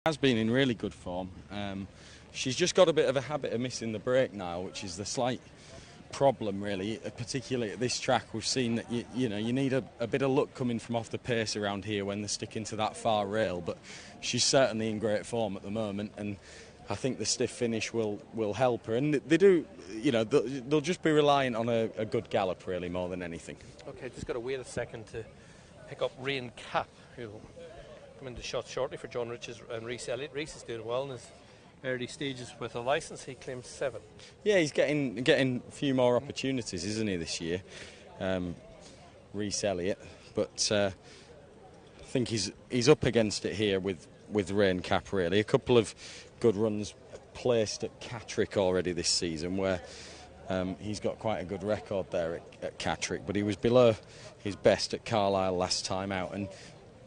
Has been in really good form. She's just got a bit of a habit of missing the break now, which is the slight problem really, particularly at this track. We've seen that you need a bit of luck coming from off the pace around here when they're sticking to that far rail, but she's certainly in great form at the moment, and I think the stiff finish will help her, and they do, they'll just be reliant on a good gallop really more than anything. Okay, just got to wait a second to pick up Rain Cap, who'll come into shot shortly for John Riches and Rhys Elliott. Rhys is doing well in his early stages with a licence. He claims 7. Yeah, he's getting a few more opportunities, isn't he, this year, Rhys Elliott. But I think he's up against it here with Rain Cap really. A couple of good runs placed at Catterick already this season, where he's got quite a good record there at Catterick, but he was below his best at Carlisle last time out, and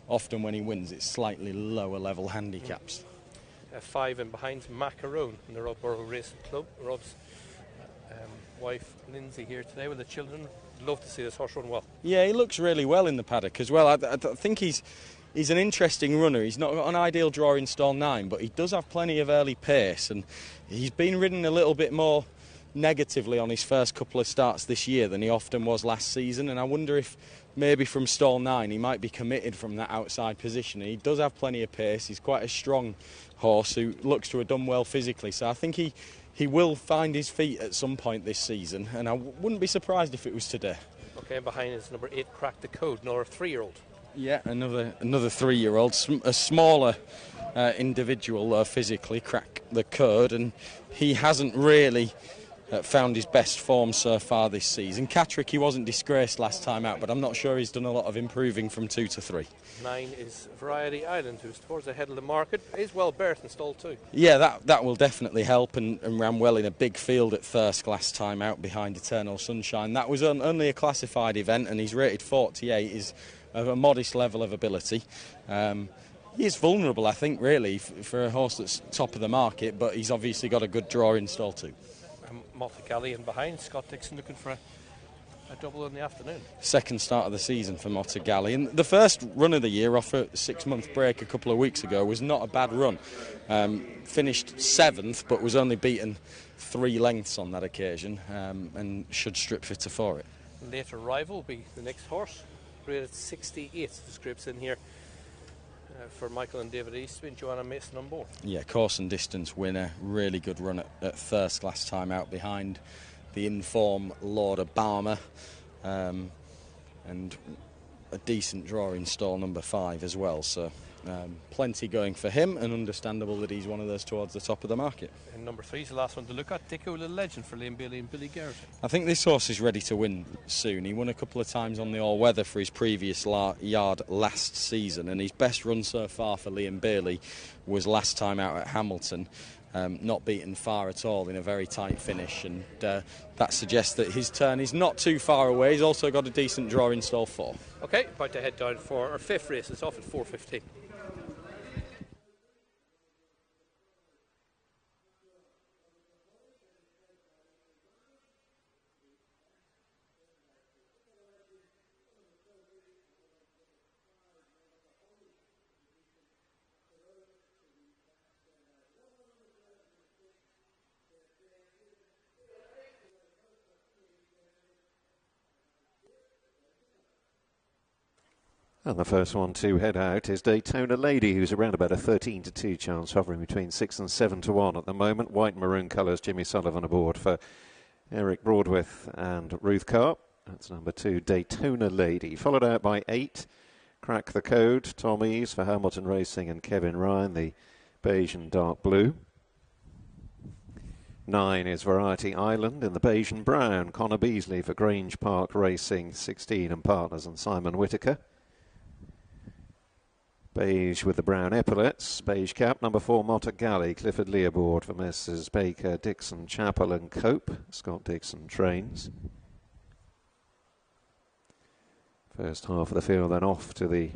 often when he wins it's slightly lower level handicaps. 5 in behind Macaroon in the Rodborough Racing Club. Rod's wife Lindsay here today with the children. Love to see this horse run well. Yeah, he looks really well in the paddock as well. I think he's an interesting runner. He's not got an ideal draw in stall 9, but he does have plenty of early pace, and he's been ridden a little bit more negatively on his first couple of starts this year than he often was last season, and I wonder if maybe from stall 9 he might be committed from that outside position. He does have plenty of pace. He's quite a strong horse who looks to have done well physically, so I think he will find his feet at some point this season, and I wouldn't be surprised if it was today. Okay, and behind is number 8 Crack the Code, another 3-year-old. Yeah, another 3-year-old, a smaller individual though physically, Crack the Code, and he hasn't really found his best form so far this season. Catterick, he wasn't disgraced last time out, but I'm not sure he's done a lot of improving from 2 to 3. 9 is Variety Island, who's towards the head of the market. He's well berthed in stall 2. Yeah, that will definitely help, and ran well in a big field at Thirsk last time out behind Eternal Sunshine. That was only a classified event, and he's rated 48. He's of a modest level of ability. He is vulnerable, I think, really, for a horse that's top of the market, but he's obviously got a good draw in stall 2. Mottigali in behind. Scott Dixon looking for a double in the afternoon. Second start of the season for Mottigali, and the first run of the year off a 6-month break a couple of weeks ago was not a bad run. Finished 7th, but was only beaten 3 lengths on that occasion, and should strip fitter for it. Later Rival will be the next horse, rated 68. The scripts in here for Michael and David Eastby and Joanna Mason on board. Yeah, course and distance winner, really good run at Thirsk last time out behind the in-form Lord Obama, and a decent draw in stall number 5 as well, so plenty going for him, and understandable that he's one of those towards the top of the market. And number 3 is the last one to look at, Dicko the Legend for Liam Bailey and Billy Garrett. I think this horse is ready to win soon. He won a couple of times on the all-weather for his previous yard last season, and his best run so far for Liam Bailey was last time out at Hamilton. Not beaten far at all in a very tight finish, and that suggests that his turn is not too far away. He's also got a decent draw in stall 4. Okay, about to head down for our 5th race. It's off at 4:15. And the first one to head out is Daytona Lady, who's around about a 13 to 2 chance, hovering between 6 and 7 to 1 at the moment. White and maroon colours, Jimmy Sullivan aboard for Eric Broadwith and Ruth Carr. That's number 2, Daytona Lady. Followed out by 8, Crack the Code, Tom Eves for Hamilton Racing and Kevin Ryan, the beige and dark blue. 9 is Variety Island in the beige and brown, Connor Beasley for Grange Park Racing, 16 and Partners and Simon Whittaker. Beige with the brown epaulets, beige cap, number 4, Mottigali, Clifford Lee aboard for Messrs Baker, Dixon, Chappell and Cope. Scott Dixon trains. First half of the field then off to the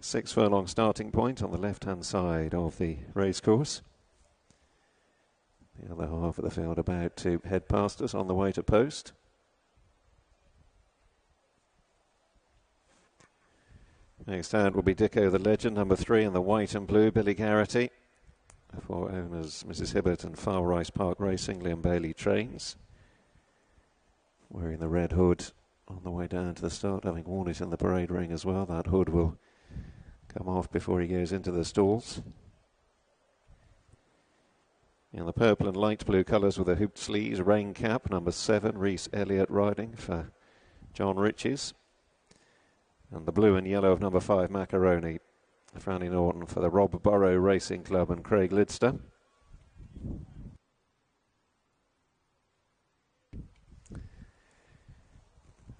6 furlong starting point on the left-hand side of the racecourse. The other half of the field about to head past us on the way to post. Next out will be Dicko the Legend, number 3 in the white and blue, Billy Garrity. For owners Mrs. Hibbert and Far Rice Park Racing, Liam Bailey trains. Wearing the red hood on the way down to the start, having worn it in the parade ring as well. That hood will come off before he goes into the stalls. In the purple and light blue colours with the hooped sleeves, rain cap, number 7, Rhys Elliott riding for John Riches. And the blue and yellow of number 5, Macaroni, Franny Norton for the Rob Burrow Racing Club and Craig Lidster.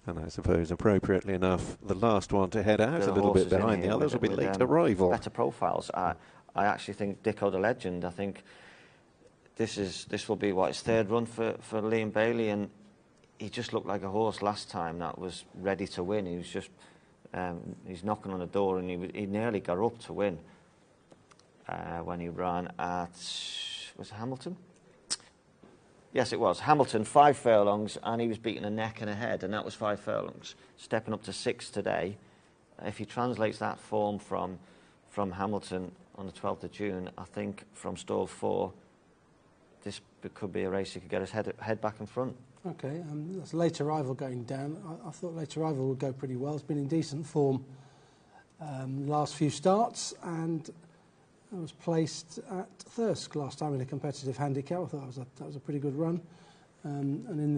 And I suppose, appropriately enough, the last one to head out a little bit behind the others will be Late Arrival. Better profiles. I actually think Dicko the Legend, I think this will be his third run for Liam Bailey, and he just looked like a horse last time that was ready to win. He was just he's knocking on the door, and he nearly got up to win when he ran at, was it Hamilton? Yes, it was Hamilton, 5 furlongs, and he was beating a neck and a head, and that was 5 furlongs, stepping up to 6 today. If he translates that form from Hamilton on the 12th of June, I think from stall 4, this could be a race he could get his head back in front. Okay, that's Late Arrival going down. I thought Late Arrival would go pretty well. It's been in decent form last few starts, and I was placed at Thirsk last time in a competitive handicap. I thought that was a pretty good run, and in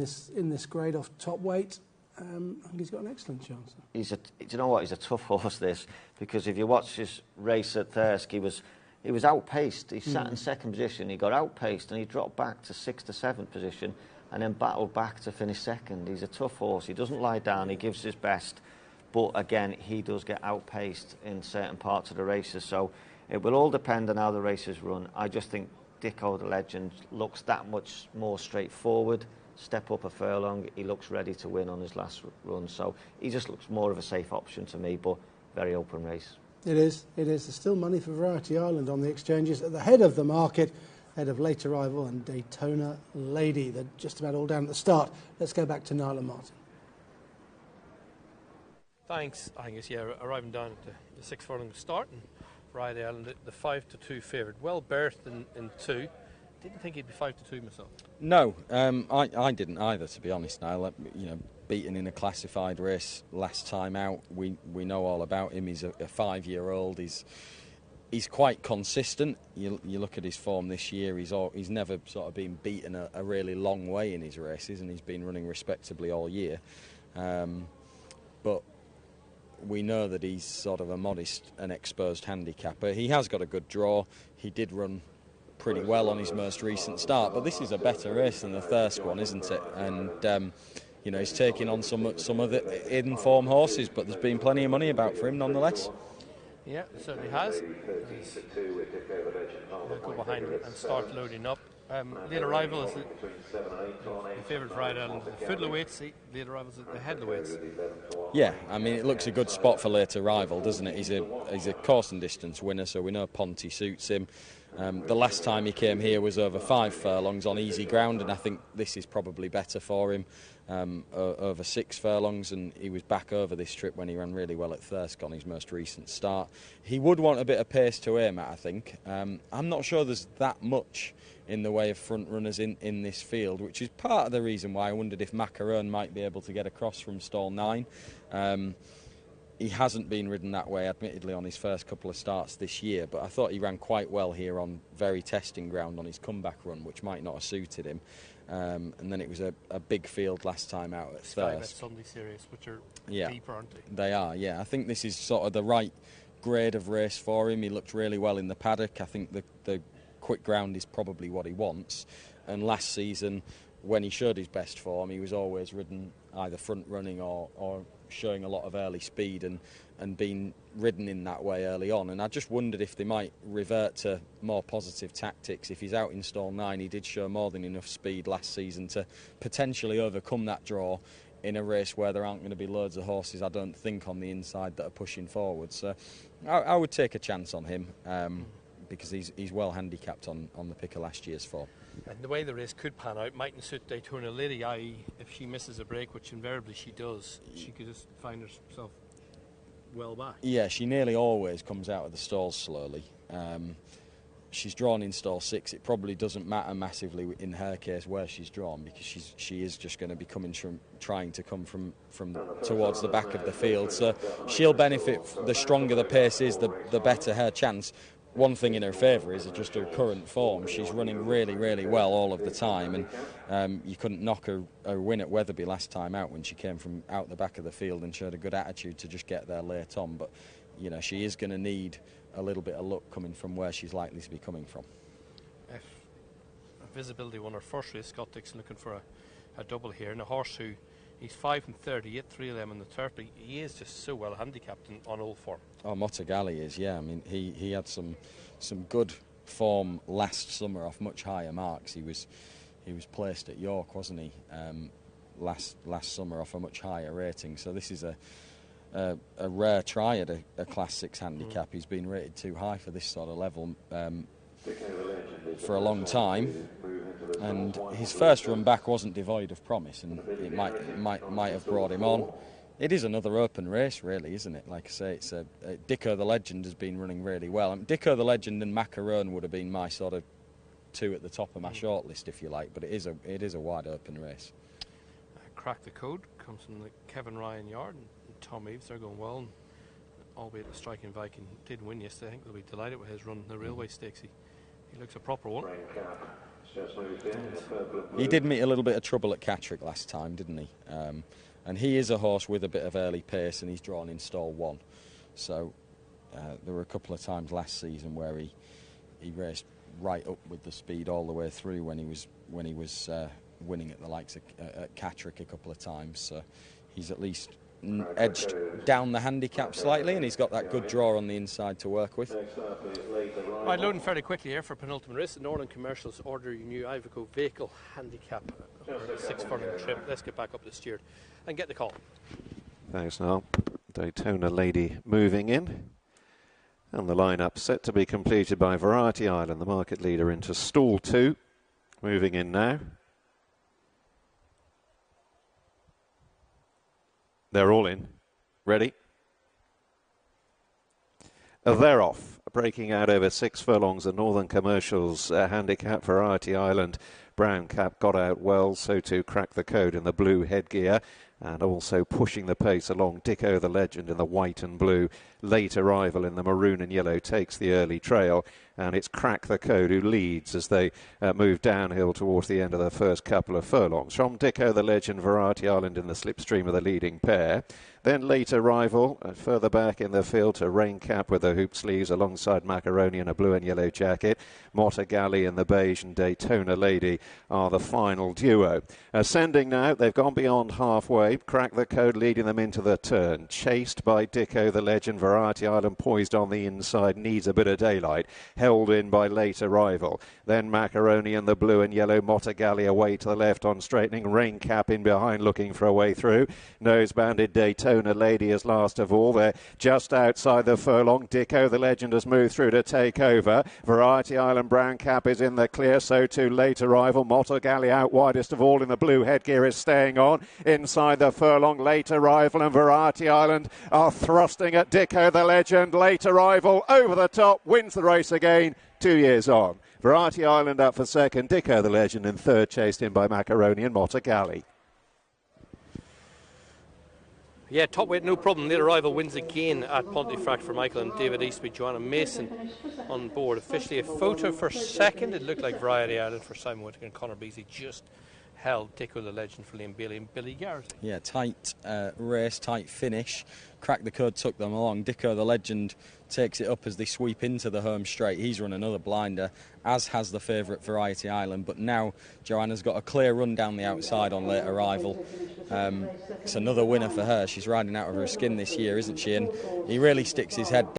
this grade off top weight, I think he's got an excellent chance. Do you know what? He's a tough horse, this, because if you watch his race at Thirsk, he was outpaced. He sat in second position. He got outpaced, and he dropped back to 6th to 7th position, and then battled back to finish second. He's a tough horse. He doesn't lie down. He gives his best, but again, he does get outpaced in certain parts of the races. So it will all depend on how the races run. I just think Dicko the Legend looks that much more straightforward. Step up a furlong, he looks ready to win on his last run. So he just looks more of a safe option to me, but very open race. It is. There's still money for Variety Island on the exchanges. At the head of the market, head of Late Arrival and Daytona Lady. They're just about all down at the start. Let's go back to Niall and Martin. Thanks. I guess, arriving down at the 6 furlong start, and Variety Island, the 5-2 favourite. Well berthed in 2. Didn't think he'd be 5-2 myself. No, I didn't either, to be honest. Now, beaten in a classified race last time out. We know all about him. He's a 5-year-old. He's quite consistent. You look at his form this year. He's never sort of been beaten a really long way in his races, and he's been running respectably all year. But we know that he's sort of a modest and exposed handicapper. He has got a good draw. He did run pretty well on his most recent start, but this is a better race than the Thirsk one, isn't it? And he's taking on some of the in-form horses, but there's been plenty of money about for him nonetheless. Yeah, it certainly has. We'll go behind and start loading up. Late Arrival is the favourite Variety Island. The foot of the weights, Late Arrival's at the head of the weights. Yeah, I mean, it looks a good spot for Late Arrival, doesn't it? He's a course and distance winner, so we know Ponty suits him. The last time he came here was over 5 furlongs on easy ground, and I think this is probably better for him, over 6 furlongs, and he was back over this trip when he ran really well at Thirsk on his most recent start. He would want a bit of pace to aim at, I think. I'm not sure there's that much in the way of front runners in this field, which is part of the reason why I wondered if Macaron might be able to get across from stall 9. He hasn't been ridden that way, admittedly, on his first couple of starts this year, but I thought he ran quite well here on very testing ground on his comeback run, which might not have suited him. And then it was a big field last time out at Thirsk. Sunday series, which are deeper, aren't they? They are, yeah. I think this is sort of the right grade of race for him. He looked really well in the paddock. I think the quick ground is probably what he wants. And last season, when he showed his best form, he was always ridden either front running or showing a lot of early speed and being ridden in that way early on. And I just wondered if they might revert to more positive tactics. If he's out in stall 9, he did show more than enough speed last season to potentially overcome that draw in a race where there aren't going to be loads of horses, I don't think, on the inside that are pushing forward. So I would take a chance on him because he's well handicapped on the pick of last year's form. And the way the race could pan out mightn't suit Daytona Lady, i.e. if she misses a break, which invariably she does, she could just find herself well back. Yeah, she nearly always comes out of the stalls slowly. She's drawn in stall 6. It probably doesn't matter massively in her case where she's drawn, because she is just going to be trying to come from towards the back of the field. So she'll benefit. The stronger the pace is, the better her chance. One thing in her favour is just her current form. She's running really, really well all of the time, and you couldn't knock her win at Wetherby last time out when she came from out the back of the field and showed a good attitude to just get there late on. But you know, she is going to need a little bit of luck coming from where she's likely to be coming from. If Visibility won her first race, Scott Dixon looking for a double here, and a horse who he's 5 and 30, he hit 3 of them in the third, but he is just so well handicapped on old form. Oh, Motagali is, yeah. I mean, he had some good form last summer off much higher marks. He was placed at York, wasn't he? Last summer off a much higher rating. So this is a rare try at a Class 6 handicap. He's been rated too high for this sort of level for a long time, and his first run back wasn't devoid of promise, and it might have brought him on. It is another open race, really, isn't it? Like I say, it's Dicko the Legend has been running really well. I mean, Dicko the Legend and Macaron would have been my sort of two at the top of my shortlist, if you like, but it is a wide open race. Crack the Code comes from the Kevin Ryan yard, and Tom Eves, they're going well, and albeit the Striking Viking did win yesterday. I think they'll be delighted with his run in the Railway Stakes. He looks a proper one. He did meet a little bit of trouble at Catterick last time, didn't he? And he is a horse with a bit of early pace, and he's drawn in stall 1. So there were a couple of times last season where he raced right up with the speed all the way through when he was winning at the likes of at Catterick a couple of times. So he's at least edged down the handicap slightly, and he's got that good draw on the inside to work with. Right, loading fairly quickly here for penultimate race. The Northern Commercials order your new Iveco vehicle handicap for a 6 furlong trip. Let's get back up the steer and get the call. Thanks, Noel. Daytona Lady moving in, and the lineup set to be completed by Variety Island, the market leader, into stall 2. Moving in now. They're all in. Ready? They're off. Breaking out over 6 furlongs. The Northern Commercials handicap. Variety Island brown cap got out well. So too Crack the Code in the blue headgear. And also pushing the pace along, Dicko the Legend in the white and blue. Late Arrival in the maroon and yellow takes the early trail. And it's Crack the Code who leads as they move downhill towards the end of the first couple of furlongs. From Dicko the Legend, Variety Island in the slipstream of the leading pair. Then Late Arrival, further back in the field to Rain Cap with the hoop sleeves alongside Macaroni in a blue and yellow jacket. Motagali in the beige and Daytona Lady are the final duo. Ascending now, they've gone beyond halfway. Crack the Code leading them into the turn. Chased by Dicko the Legend, Variety Island poised on the inside, needs a bit of daylight. Held in by Late Arrival. Then Macaroni in the blue and yellow, Motagali away to the left on straightening. Rain Cap in behind looking for a way through. Nose banded Daytona Lady is last of all. They're just outside the furlong. Dicko the Legend has moved through to take over. Variety Island brown cap is in the clear, so too Late Arrival. Motagali out widest of all in the blue headgear is staying on. Inside the furlong, Late Arrival and Variety Island are thrusting at Dicko the Legend. Late Arrival over the top, wins the race again 2 years on. Variety Island up for second, Dicko the Legend in third, chased in by Macaroni and Motagali. Yeah, top weight, no problem. Late Arrival wins again at Pontefract for Michael and David Eastby. Joanna Mason on board. Officially a photo for second. It looked like Variety Island for Simon Whittaker, and Conor Beasley just held Dicko the Legend for Liam Bailey and Billy Garrett. Yeah, tight race, tight finish. Crack the Code took them along. Dicko the Legend takes it up as they sweep into the home straight. He's run another blinder, as has the favourite Variety Island. But now Joanna's got a clear run down the outside on Late Arrival. It's another winner for her. She's riding out of her skin this year, isn't she? And he really sticks his head